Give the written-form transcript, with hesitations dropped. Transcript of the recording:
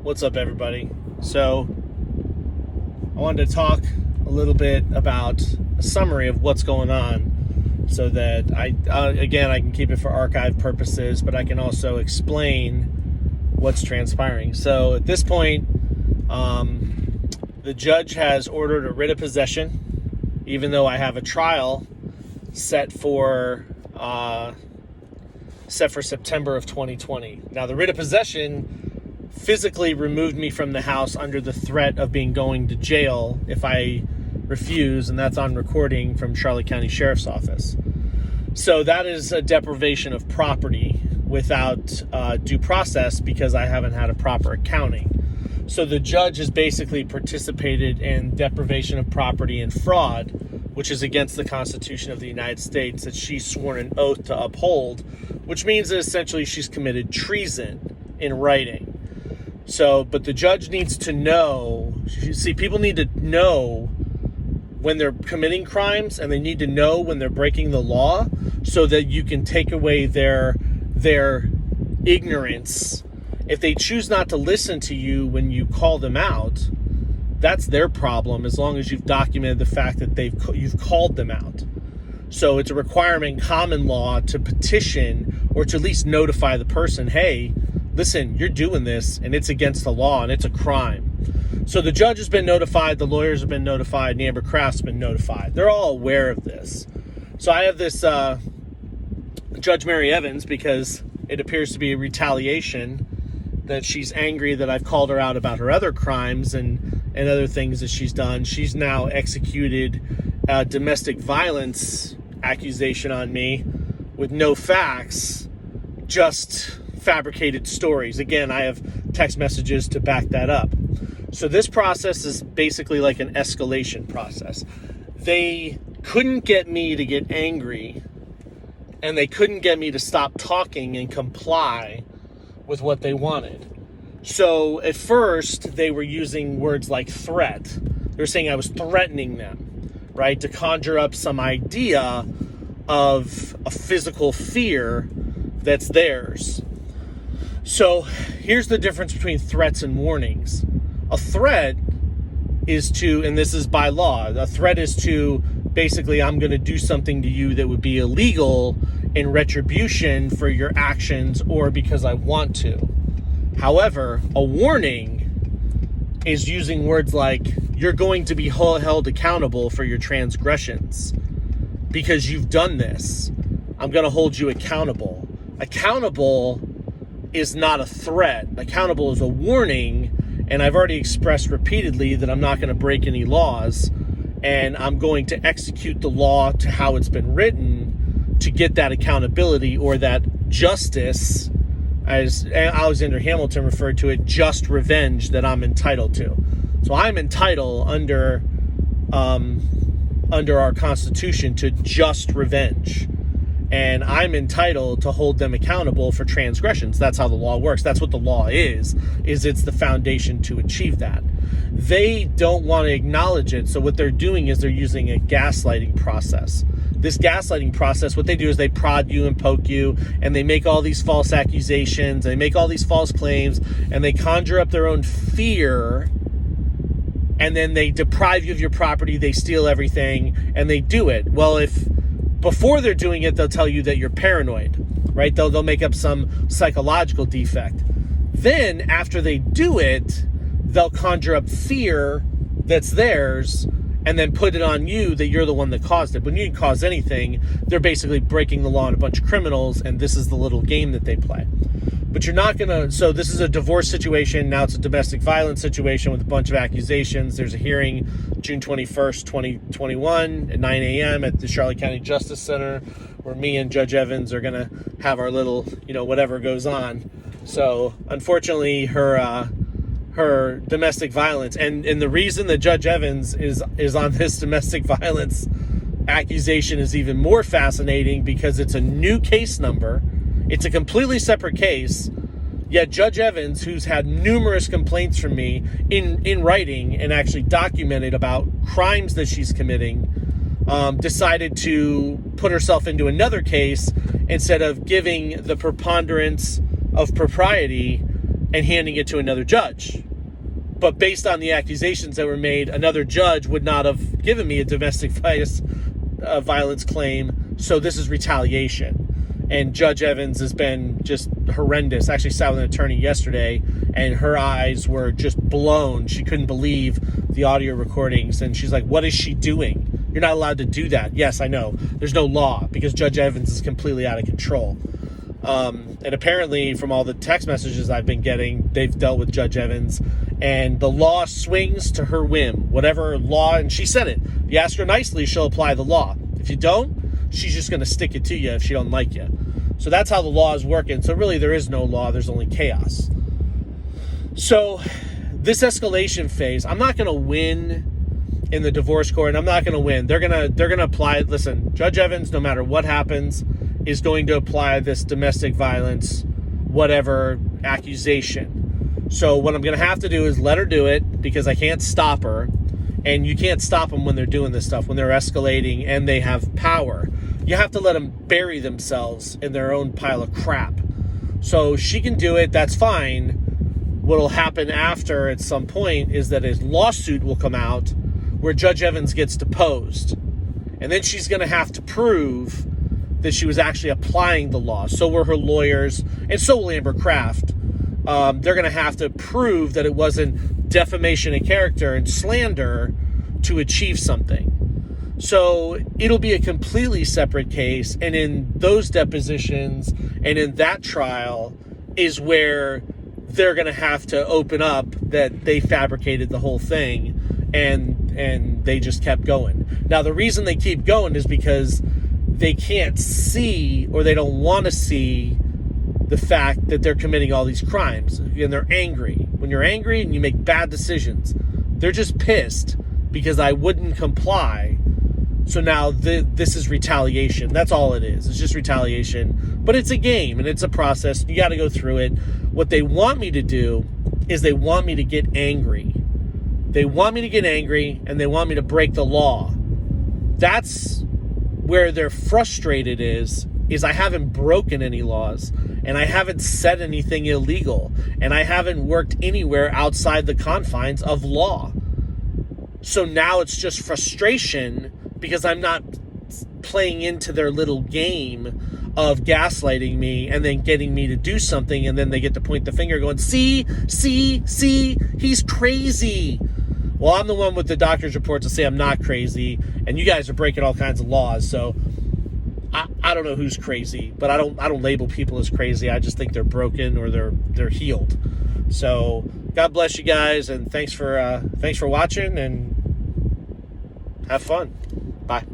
What's up, everybody? So I wanted to talk a little bit about a summary of what's going on so that I can keep it for archive purposes, but I can also explain what's transpiring. So at this point, the judge has ordered a writ of possession, even though I have a trial set for September of 2020. Now, the writ of possession physically removed me from the house under the threat of going to jail if I refuse, and that's on recording from Charlotte County Sheriff's Office. So that is a deprivation of property without due process because I haven't had a proper accounting. So the judge has basically participated in deprivation of property and fraud, which is against the Constitution of the United States that she's sworn an oath to uphold, which means that essentially she's committed treason in writing. So, but the judge needs to know, people need to know when they're committing crimes, and they need to know when they're breaking the law so that you can take away their ignorance. If they choose not to listen to you when you call them out, that's their problem, as long as you've documented the fact that you've called them out. So it's a requirement in common law to petition or to at least notify the person, hey, listen, you're doing this and it's against the law and it's a crime. So the judge has been notified, the lawyers have been notified, and Amber Kraft's been notified. They're all aware of this. So I have this Judge Mary Evans, because it appears to be a retaliation that she's angry that I've called her out about her other crimes and other things that she's done. She's now executed a domestic violence accusation on me with no facts, just fabricated stories. Again, I have text messages to back that up. So this process is basically like an escalation process. They couldn't get me to get angry, and they couldn't get me to stop talking and comply with what they wanted. So at first, they were using words like threat. They were saying I was threatening them, right, to conjure up some idea of a physical fear that's theirs. So here's the difference between threats and warnings. A threat is to, and this is by law, a threat is to basically, I'm going to do something to you that would be illegal in retribution for your actions or because I want to. However, a warning is using words like, you're going to be held accountable for your transgressions because you've done this. I'm going to hold you accountable. Accountable is not a threat. Accountable is a warning, and I've already expressed repeatedly that I'm not going to break any laws, and I'm going to execute the law to how it's been written to get that accountability or that justice, as Alexander Hamilton referred to it, just revenge that I'm entitled to. So I'm entitled under our Constitution to just revenge. And I'm entitled to hold them accountable for transgressions. That's how the law works. That's what the law is it's the foundation to achieve that. They don't want to acknowledge it. So what they're doing is they're using a gaslighting process. This gaslighting process, what they do is they prod you and poke you, and they make all these false accusations, they make all these false claims, and they conjure up their own fear, and then they deprive you of your property, they steal everything, and they do it. Well, before they're doing it, they'll tell you that you're paranoid, right? They'll make up some psychological defect. Then, after they do it, they'll conjure up fear that's theirs and then put it on you that you're the one that caused it. When you didn't cause anything, they're basically breaking the law on a bunch of criminals, and this is the little game that they play. But you're not going to... So this is a divorce situation. Now it's a domestic violence situation with a bunch of accusations. There's a hearing June 21st, 2021 at 9 a.m. at the Charlotte County Justice Center where me and Judge Evans are going to have our little, whatever goes on. So unfortunately, her domestic violence, and the reason that Judge Evans is on this domestic violence accusation is even more fascinating because it's a new case number. It's a completely separate case, yet Judge Evans, who's had numerous complaints from me in writing and actually documented about crimes that she's committing, decided to put herself into another case instead of giving the preponderance of propriety and handing it to another judge. But based on the accusations that were made, another judge would not have given me a domestic violence claim. So this is retaliation. And Judge Evans has been just horrendous. I actually sat with an attorney yesterday, and her eyes were just blown. She couldn't believe the audio recordings. And she's like, what is she doing? You're not allowed to do that. Yes, I know. There's no law because Judge Evans is completely out of control. And apparently, from all the text messages I've been getting, they've dealt with Judge Evans, and the law swings to her whim. Whatever law, and she said it. If you ask her nicely, she'll apply the law. If you don't, she's just going to stick it to you if she don't like you. So that's how the law is working. So really, there is no law. There's only chaos. So this escalation phase, I'm not going to win in the divorce court, and I'm not going to win. They're gonna apply it. Listen, Judge Evans, no matter what happens, is going to apply this domestic violence, whatever accusation. So what I'm going to have to do is let her do it because I can't stop her. And you can't stop them when they're doing this stuff, when they're escalating and they have power. You have to let them bury themselves in their own pile of crap. So she can do it. That's fine. What will happen after at some point is that a lawsuit will come out where Judge Evans gets deposed. And then she's going to have to prove that she was actually applying the law. So were her lawyers, and so will Amber Kraft. They're going to have to prove that it wasn't defamation of character and slander to achieve something. So it'll be a completely separate case. And in those depositions and in that trial is where they're going to have to open up that they fabricated the whole thing and they just kept going. Now, the reason they keep going is because they can't see, or they don't want to see, the fact that they're committing all these crimes, and they're angry. When you're angry and you make bad decisions, they're just pissed because I wouldn't comply. So now this is retaliation. That's all it is. It's just retaliation. But it's a game and it's a process. You got to go through it. What they want me to do is they want me to get angry. They want me to get angry and they want me to break the law. That's where they're frustrated is I haven't broken any laws and I haven't said anything illegal and I haven't worked anywhere outside the confines of law. So now it's just frustration because I'm not playing into their little game of gaslighting me and then getting me to do something, and then they get to point the finger going, see, he's crazy. Well, I'm the one with the doctor's report to say I'm not crazy, and you guys are breaking all kinds of laws, so I don't know who's crazy, but I don't label people as crazy. I just think they're broken or they're healed. So God bless you guys, and thanks for watching, and have fun. Bye.